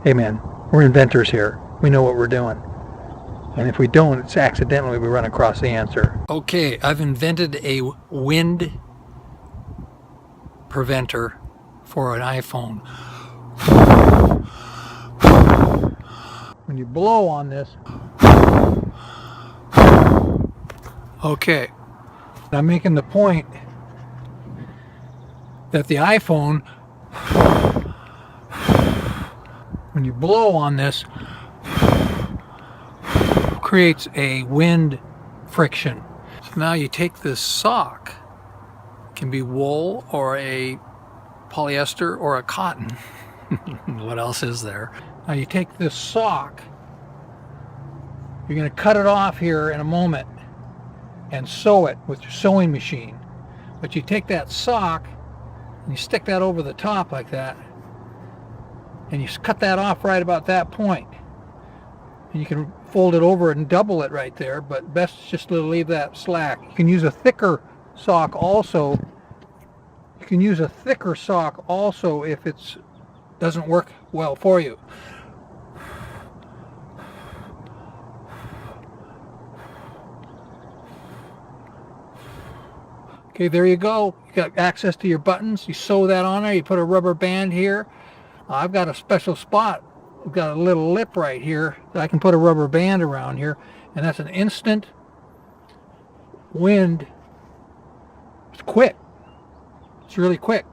Hey man, we're inventors here. We know what we're doing. And if we don't, it's accidentally we run across the answer. Okay, I've invented a wind preventer for an iPhone. When you blow on this, Okay, I'm making the point that the iPhone, when you blow on this, creates a wind friction. So now you take this sock, it can be wool or a polyester or a cotton. What else is there? now you take this sock, you're going to cut it off here in a moment and sew it with your sewing machine. But you take that sock and you stick that over the top like that, and you cut that off right about that point. And you can fold it over and double it right there, but best just to leave that slack. You can use a thicker sock also. You can use a thicker sock also if it doesn't work well for you. Okay, there you go. You got access to your buttons. You sew that on there. You put a rubber band here. I've got a special spot. I've got a little lip right here that I can put a rubber band around here, and that's an instant wind. It's quick. It's really quick.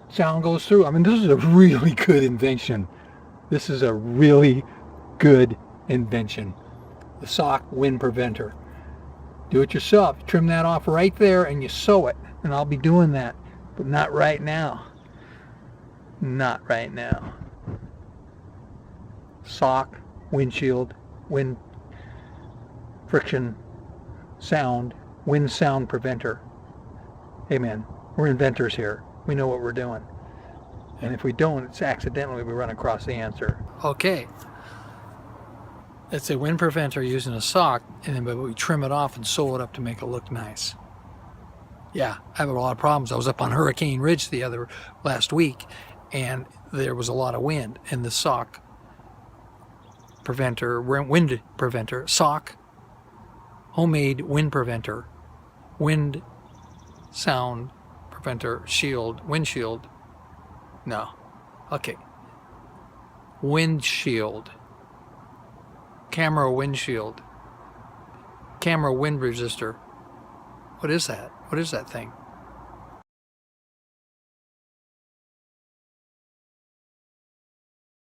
Sound goes through. I mean, this is a really good invention. This is a really good invention. The sock wind preventer. Do it yourself. Trim that off right there and you sew it. And I'll be doing that, but not right now. Not right now. Sock, windshield, wind friction, sound, wind sound preventer. Hey man, we're inventors here. We know what we're doing. And if we don't, it's accidentally we run across the answer. Okay, it's a wind preventer using a sock, and then we trim it off and sew it up to make it look nice. Yeah, I have a lot of problems. I was up on Hurricane Ridge last week, and there was a lot of wind, and the sock preventer, wind preventer, sock, homemade wind preventer, wind sound preventer, windshield, no, okay, windshield, camera windshield, camera wind resistor. What is that? What is that thing?